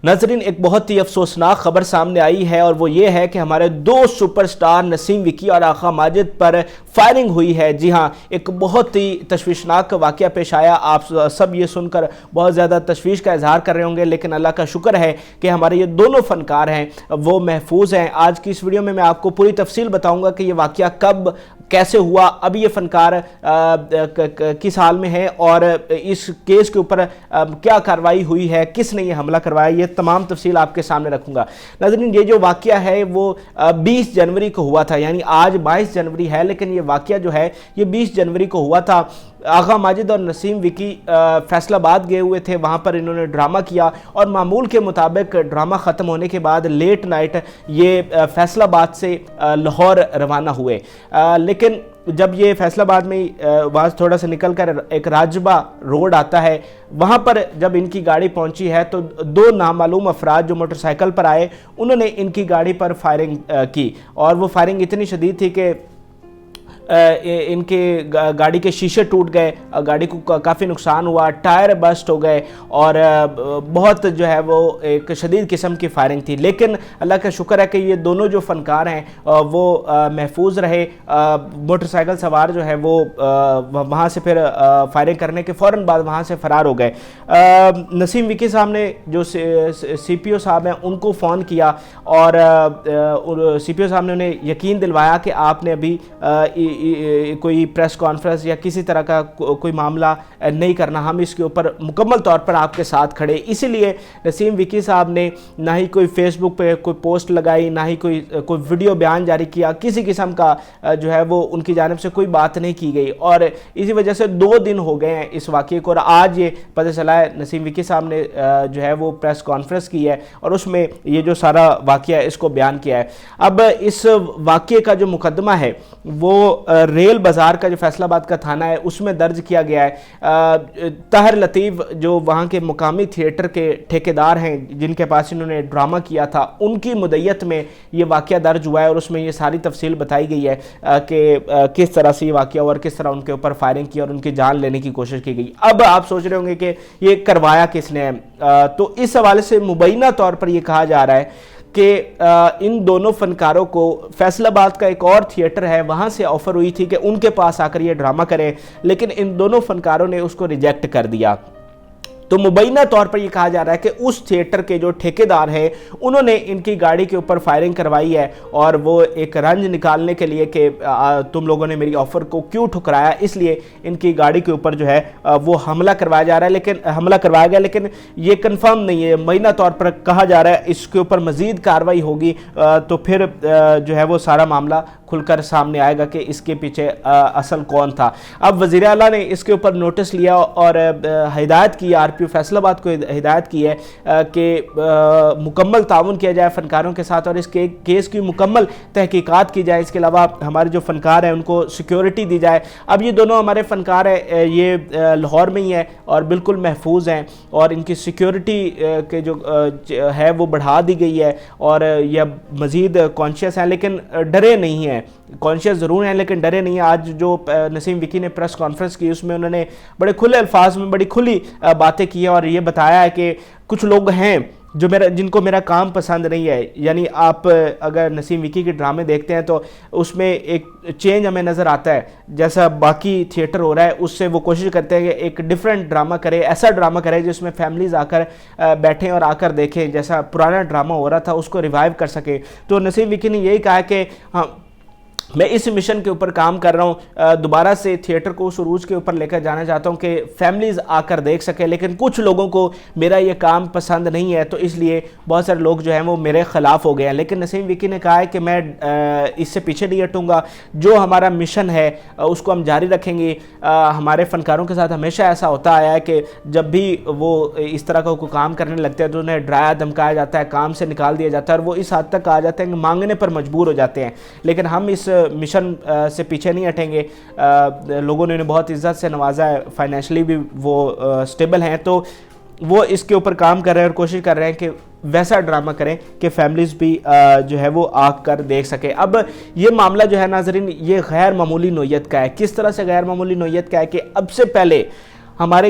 ناظرین ایک بہت ہی افسوسناک خبر سامنے آئی ہے اور وہ یہ ہے کہ ہمارے دو سپر سٹار نسیم وکی اور آقا ماجد پر فائرنگ ہوئی ہے۔ جی ہاں، ایک بہت ہی تشویشناک واقعہ پیش آیا۔ آپ سب یہ سن کر بہت زیادہ تشویش کا اظہار کر رہے ہوں گے، لیکن اللہ کا شکر ہے کہ ہمارے یہ دونوں فنکار ہیں وہ محفوظ ہیں۔ آج کی اس ویڈیو میں آپ کو پوری تفصیل بتاؤں گا کہ یہ واقعہ کب کیسے ہوا، ابھی یہ فنکار کس حال میں ہے اور اس کیس کے اوپر کیا کارروائی ہوئی ہے، کس نے یہ حملہ کروایا، یہ تمام تفصیل آپ کے سامنے رکھوں گا۔ ناظرین یہ جو واقعہ ہے وہ 20 جنوری کو ہوا تھا، یعنی آج 22 جنوری ہے لیکن یہ واقعہ جو ہے یہ 20 جنوری کو ہوا تھا۔ آقا ماجد اور نسیم وکی فیصل آباد گئے ہوئے تھے، وہاں پر انہوں نے ڈرامہ کیا اور معمول کے مطابق ڈرامہ ختم ہونے کے بعد لیٹ نائٹ یہ فیصل آباد سے لاہور روانہ ہوئے، لیکن جب یہ فیصل آباد میں وہاں تھوڑا سا نکل کر ایک راجبہ روڈ آتا ہے، وہاں پر جب ان کی گاڑی پہنچی ہے تو دو نامعلوم افراد جو موٹر سائیکل پر آئے انہوں نے ان کی گاڑی پر فائرنگ کی، اور وہ فائرنگ اتنی شدید تھی کہ ان کے گاڑی کے شیشے ٹوٹ گئے، گاڑی کو کافی نقصان ہوا، ٹائر برسٹ ہو گئے اور بہت جو ہے وہ ایک شدید قسم کی فائرنگ تھی۔ لیکن اللہ کا شکر ہے کہ یہ دونوں جو فنکار ہیں وہ محفوظ رہے۔ موٹر سائیکل سوار جو ہے وہ وہاں سے پھر فائرنگ کرنے کے فوراً بعد وہاں سے فرار ہو گئے۔ نسیم وکی صاحب نے جو سی پی او صاحب ہیں ان کو فون کیا اور سی پی او صاحب نے انہیں یقین دلوایا کہ آپ نے ابھی کوئی پریس کانفرنس یا کسی طرح کا کوئی معاملہ نہیں کرنا، ہم اس کے اوپر مکمل طور پر آپ کے ساتھ کھڑے۔ اسی لیے نسیم وکی صاحب نے نہ ہی کوئی فیس بک پہ کوئی پوسٹ لگائی، نہ ہی کوئی ویڈیو بیان جاری کیا، کسی قسم کا جو ہے وہ ان کی جانب سے کوئی بات نہیں کی گئی، اور اسی وجہ سے 2 دن ہو گئے ہیں اس واقعے کو، اور آج یہ پتہ چلا ہے نسیم وکی صاحب نے جو ہے وہ پریس کانفرنس کی ہے اور اس میں یہ جو سارا واقعہ ہے اس کو بیان کیا ہے۔ اب اس واقعے کا جو مقدمہ ہے وہ ریل بازار کا جو فیصل آباد کا تھانہ ہے اس میں درج کیا گیا ہے۔ طاہر لطیف جو وہاں کے مقامی تھیٹر کے ٹھیکیدار ہیں جن کے پاس انہوں نے ڈرامہ کیا تھا، ان کی مدعیت میں یہ واقعہ درج ہوا ہے اور اس میں یہ ساری تفصیل بتائی گئی ہے کہ کس طرح سے یہ واقعہ ہوا اور کس طرح ان کے اوپر فائرنگ کی اور ان کی جان لینے کی کوشش کی گئی۔ اب آپ سوچ رہے ہوں گے کہ یہ کروایا کس نے ہے، تو اس حوالے سے مبینہ طور پر یہ کہا جا رہا ہے کہ ان دونوں فنکاروں کو فیصل آباد کا ایک اور تھیٹر ہے وہاں سے آفر ہوئی تھی کہ ان کے پاس آ کر یہ ڈرامہ کریں، لیکن ان دونوں فنکاروں نے اس کو ریجیکٹ کر دیا۔ تو مبینہ طور پر یہ کہا جا رہا ہے کہ اس تھیٹر کے جو ٹھیکیدار ہیں انہوں نے ان کی گاڑی کے اوپر فائرنگ کروائی ہے، اور وہ ایک رنج نکالنے کے لیے کہ تم لوگوں نے میری آفر کو کیوں ٹھکرایا، اس لیے ان کی گاڑی کے اوپر جو ہے وہ حملہ کروایا جا رہا ہے، لیکن حملہ کروایا گیا، لیکن یہ کنفرم نہیں ہے۔ مبینہ طور پر کہا جا رہا ہے اس کے اوپر مزید کارروائی ہوگی تو پھر جو ہے وہ سارا معاملہ کھل کر سامنے آئے گا کہ اس کے پیچھے اصل کون تھا۔ اب وزیر اعلیٰ نے اس کے اوپر نوٹس لیا اور ہدایت کی، آر پی او فیصل آباد کو ہدایت کی ہے کہ مکمل تعاون کیا جائے فنکاروں کے ساتھ اور اس کیس کی مکمل تحقیقات کی جائے۔ اس کے علاوہ ہمارے جو فنکار ہیں ان کو سیکیورٹی دی جائے۔ اب یہ دونوں ہمارے فنکار ہیں، یہ لاہور میں ہی ہیں اور بالکل محفوظ ہیں، اور ان کی سیکیورٹی کے جو ہے وہ بڑھا دی گئی ہے اور یہ مزید کانشیس ہیں، لیکن ڈرے نہیں ہیں۔ کانشیس ضرور ہیں لیکن ڈرے نہیں ہیں۔ آج جو نسیم وکی نے پریس کانفرنس کی اس میں انہوں نے بڑے کھلے الفاظ میں بڑی کھلی باتیں کی ہیں اور یہ بتایا ہے کہ کچھ لوگ ہیں جن کو میرا کام پسند نہیں ہے۔ یعنی آپ اگر نسیم وکی کے ڈرامے دیکھتے ہیں تو اس میں ایک چینج ہمیں نظر آتا ہے، جیسا باقی تھیٹر ہو رہا ہے اس سے وہ کوشش کرتے ہیں کہ ایک ڈیفرنٹ ڈرامہ کرے، ایسا ڈرامہ کرے جس میں فیملیز آ کر بیٹھیں اور آ کر دیکھیں، جیسا پرانا ڈرامہ ہو رہا تھا اس کو ریوائیو کر سکیں۔ تو نسیم وکی نے یہی کہا کہ ہاں میں اس مشن کے اوپر کام کر رہا ہوں، دوبارہ سے تھیٹر کو اس عروج کے اوپر لے کر جانا چاہتا ہوں کہ فیملیز آ کر دیکھ سکیں، لیکن کچھ لوگوں کو میرا یہ کام پسند نہیں ہے تو اس لیے بہت سارے لوگ جو ہیں وہ میرے خلاف ہو گئے ہیں۔ لیکن نسیم وکی نے کہا ہے کہ میں اس سے پیچھے نہیں ہٹوں گا، جو ہمارا مشن ہے اس کو ہم جاری رکھیں گے۔ ہمارے فنکاروں کے ساتھ ہمیشہ ایسا ہوتا آیا ہے کہ جب بھی وہ اس طرح کا کوئی کام کرنے لگتے ہیں تو انہیں ڈرایا دھمکایا جاتا ہے، کام سے نکال دیا جاتا ہے اور وہ اس حد تک آ جاتے ہیں کہ مانگنے پر مجبور ہو جاتے ہیں، لیکن ہم اس مشن سے پیچھے نہیں ہٹیں گے۔ لوگوں نے انہیں بہت عزت سے نوازا ہے، فائنینشلی بھی وہ سٹیبل ہیں، تو وہ اس کے اوپر کام کر رہے ہیں اور کوشش کر رہے ہیں کہ ویسا ڈرامہ کریں کہ فیملیز بھی جو ہے وہ آ کر دیکھ سکیں۔ اب یہ معاملہ جو ہے ناظرین یہ غیر معمولی نوعیت کا ہے۔ کس طرح سے غیر معمولی نوعیت کا ہے کہ اب سے پہلے ہمارے